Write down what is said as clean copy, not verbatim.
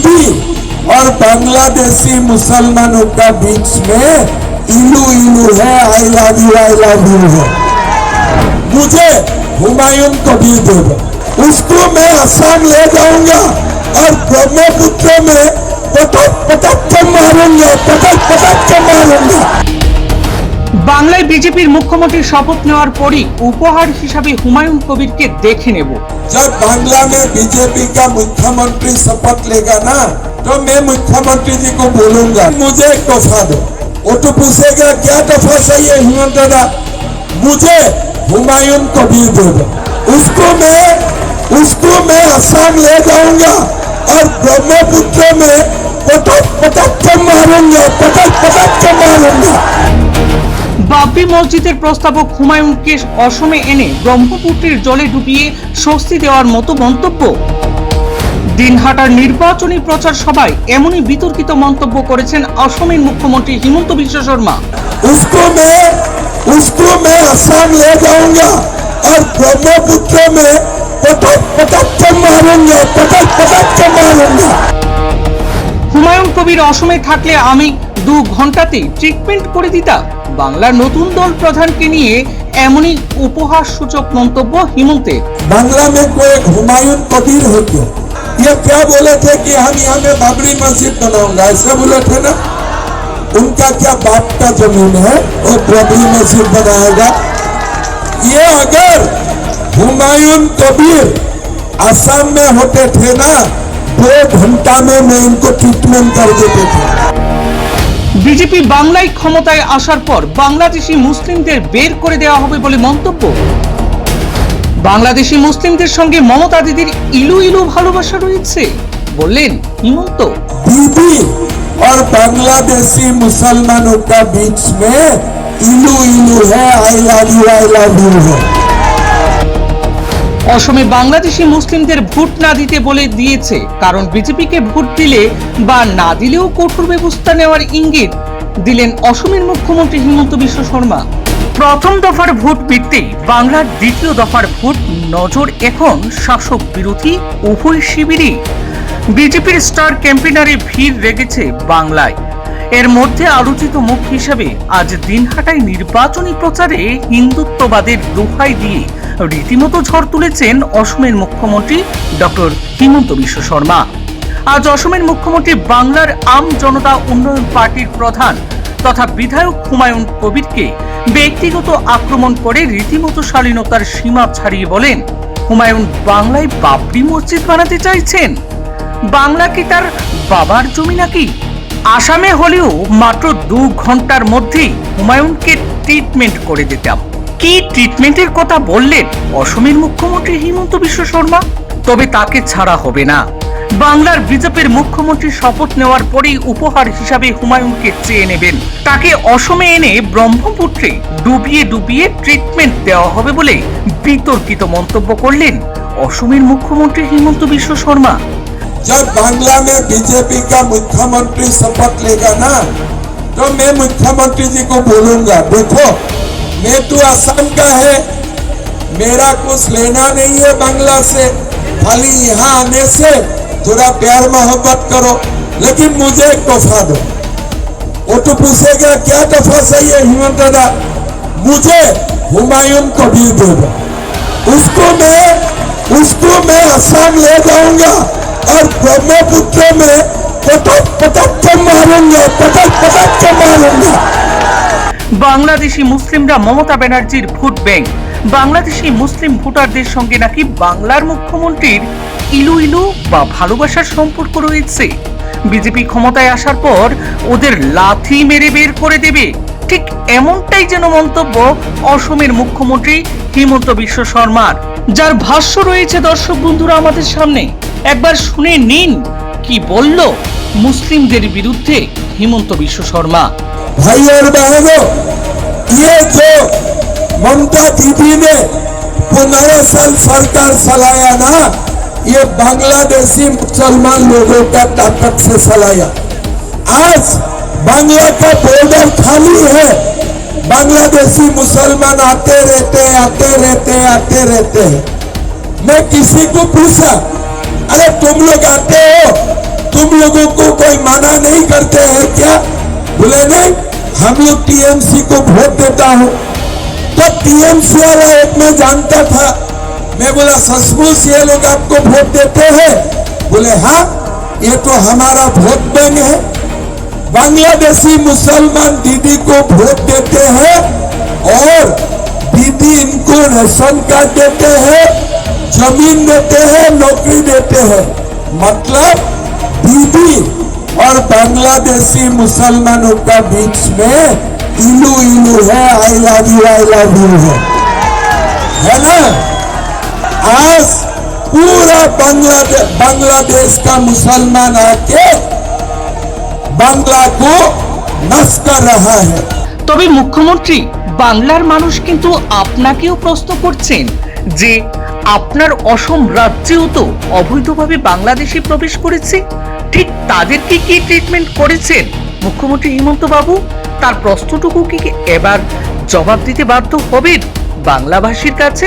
बीबी और बांग्लादेशी मुसलमानों का बीच में इलू इलू है, आई लव यू है। मुझे हुमायूं कबीर दे दो, उसको मैं असम ले जाऊंगा और ब्रह्मपुत्र में पटक पटक के मारूंगा, पटक पटक के मारूंगा। বাংলায় বিজেপির মুখ্যমন্ত্রীর শপথ নেওয়ার পরই উপহার হিসাবে হুমায়ুন কবিরকে দেখে নেব। जब बांग्ला में बीजेपी का मुख्यमंत्री शपथ लेगा ना, तो मैं मुख्यमंत्री जी को बोलूंगा मुझे एक तोहफा दो। वो तो पूछेगा क्या तोहफा चाहिए हेमंत दादा, मुझे हुमायूं कबीर दे दो, उसको मैं असम ले जाऊंगा और ब्रह्मपुत्र में पटक पटक के मारूंगा, पटक पटक के मारूंगा। বাবরি মসজিদের প্রস্তাবক হুমায়ুনকে অসমে এনে ব্রহ্মপুত্রের জলে ডুবিয়ে স্বস্তি দেওয়ার মতো মন্তব্য। দিনহাটার নির্বাচনী প্রচার সভায় এমনই বিতর্কিত মন্তব্য করেছেন অসমের মুখ্যমন্ত্রী হিমন্ত বিশ্ব শর্মা। उसको मैं असम ले जाऊंगा और ब्रह्मपुत्र में पटक पटक के मारूंगा, पटक पटक के मारूंगा। হুমায়ুন কবির অসমে থাকলে আমি 2 ঘন্টাতে ট্রিটমেন্ট করে দিতাম। বাংলার নতুন দল প্রধানকে নিয়ে এমনই উপহার সূচক মন্তব্য হিমন্তের। बांग्ला में कोई हुमायूं कबीर हो क्या? ये क्या बोले थे कि हम यहाँ में बाबरी मस्जिद बनाऊंगा, ऐसे बोले थे ना? उनका क्या बाप का जमीन है और बाबरी मस्जिद बनाएगा? ये अगर हुमायूं कबीर असम में होते थे ना, 2 घंटा में मैं इनको ट्रीटमेंट कर देते थे। বিজেপি বাংলায় ক্ষমতায় আসার পর বাংলাদেশি মুসলিমদের বের করে দেওয়া হবে বলে মন্তব্য। বাংলাদেশি মুসলিমদের সঙ্গে মমতা দিদির ইলু ইলু ভালোবাসা রয়েছে বললেন হিমন্ত। बीबी और बांग्लादेशी मुसलमानों का बीच में इलू इलू है, आई लव यू है। অসমে বাংলাদেশি মুসলিমদের ভোট না দিতে বলে দিয়েছে, কারণ বিজেপিকে ভোট দিলে বা না দিলেও কঠোর ব্যবস্থা নেওয়ার ইঙ্গিত দিলেন অসমের মুখ্যমন্ত্রী হিমন্ত বিশ্ব শর্মা। প্রথম দফার ভোট মিটতেই বাংলার দ্বিতীয় দফার ভোট নজর এখন শাসক বিরোধী উভয় শিবিরই। বিজেপির স্টার ক্যাম্পেইনারে ভিড় লেগেছে বাংলায়। এর মধ্যে আলোচিত মুখ হিসেবে আজ দিনহাটায় নির্বাচনী প্রচারে হিন্দুত্ববাদের দোহাই দিয়ে রীতিমতো ঝড় তুলেছেন অসমের মুখ্যমন্ত্রী ডক্টর হিমন্ত বিশ্ব শর্মা। আজ অসমের মুখ্যমন্ত্রী বাংলার আম জনতা উন্নয়ন পার্টির প্রধান তথা বিধায়ক হুমায়ুন কবিরকে ব্যক্তিগত আক্রমণ করে রীতিমতো শালীনতার সীমা ছাড়িয়ে বলেন, হুমায়ুন বাংলায় বাবরি মসজিদ বানাতে চাইছেন? বাংলা কি তার বাবার জমি নাকি? আসামে হলেও মাত্র 2 ঘন্টার মধ্যেই হুমায়ুনকে ট্রিটমেন্ট করে দিতাম। কি ট্রিটমেন্টের কথা বললেন অসমের মুখ্যমন্ত্রী হিমন্ত বিশ্ব শর্মা? তবে তাকে ছাড়া হবে না। বাংলার বিজেপির মুখ্যমন্ত্রী শপথ নেওয়ার পরেই উপহার হিসাবে হুমায়ুনকে চেয়ে নেবেন। তাকে অসমে এনে ব্রহ্মপুত্রে ডুবিয়ে ডুবিয়ে ট্রিটমেন্ট দেওয়া হবে বলে বিতর্কিত মন্তব্য করলেন অসমের মুখ্যমন্ত্রী হিমন্ত বিশ্ব শর্মা। जब बांग्ला में बीजेपी का मुख्यमंत्री शपथ लेगा ना, तो मैं मुख्यमंत्री जी को बोलूंगा देखो मैं तो असम का है, मेरा कुछ लेना नहीं है बांग्ला से, खाली यहाँ आने से थोड़ा प्यार मोहब्बत करो, लेकिन मुझे एक तोहफा दो। वो तो पूछेगा क्या तोहफा चाहिए हेमंत दादा, मुझे हुमायूं कबीर दे दो, उसको मैं असम ले जाऊंगा और ब्रह्मपुत्र में पटक पटक के मारूंगा, पटक पटक के मारूंगा। বাংলাদেশি মুসলিমরা মমতা ব্যানার্জির ভোট ব্যাংক। বাংলাদেশি মুসলিম ভোটারদের সঙ্গে নাকি বাংলার মুখ্যমন্ত্রীর ইলু ইলু বা ভালোবাসার সম্পর্ক রয়েছে। বিজেপি ক্ষমতায় আসার পর ওদের লাথি মেরে বের করে দেবে, ঠিক এমনটাই যেন মন্তব্য অসমের মুখ্যমন্ত্রী হিমন্ত বিশ্ব শর্মার, যার ভাষ্য রয়েছে দর্শক বন্ধুরা আমাদের সামনে। একবার শুনে নিন কি বলল মুসলিমদের বিরুদ্ধে হিমন্ত বিশ্ব শর্মা। भाई और बहनों, ये जो ममता दीदी ने 15 साल सरकार चलाया ना, ये बांग्लादेशी मुसलमान लोगों का ताकत से चलाया। आज बांग्ला का बॉर्डर खाली है, बांग्लादेशी मुसलमान आते रहते हैं। मैं किसी को पूछा, अरे तुम लोग आते हो, तुम लोगों को कोई मना नहीं करते हैं क्या? बोले नहीं, हम लोग टीएमसी को वोट देता हूं। तो टीएमसी वाला एक मैं जानता था, मैं बोला सचमुच ये लोग आपको वोट देते हैं? बोले हाँ, ये तो हमारा वोट बैंक है। बांग्लादेशी मुसलमान दीदी को वोट देते हैं और दीदी इनको राशन कार्ड देते हैं, जमीन देते हैं, नौकरी देते हैं। मतलब दीदी और बांग्लादेशी मुसलमानों का बीच में इलू इलू है, आई लव यू है ना? आज पूरा बांग्लादेश का मुसलमान आके बांग्ला को नष्ट कर रहा है। তবে মুখ্যমন্ত্রী বাংলার মানুষ কিন্তু আপনাকেও প্রশ্ন করছেন যে আপনার অসম রাজ্যেও তো অবৈধভাবে বাংলাদেশে প্রবেশ করেছে, ঠিক তাদেরকে কি ট্রিটমেন্ট করেছেন মুখ্যমন্ত্রী হিমন্ত বাবু? তার প্রশ্নটুকু কি এবার জবাব দিতে বাধ্য হবেন বাংলাভাষীর কাছে?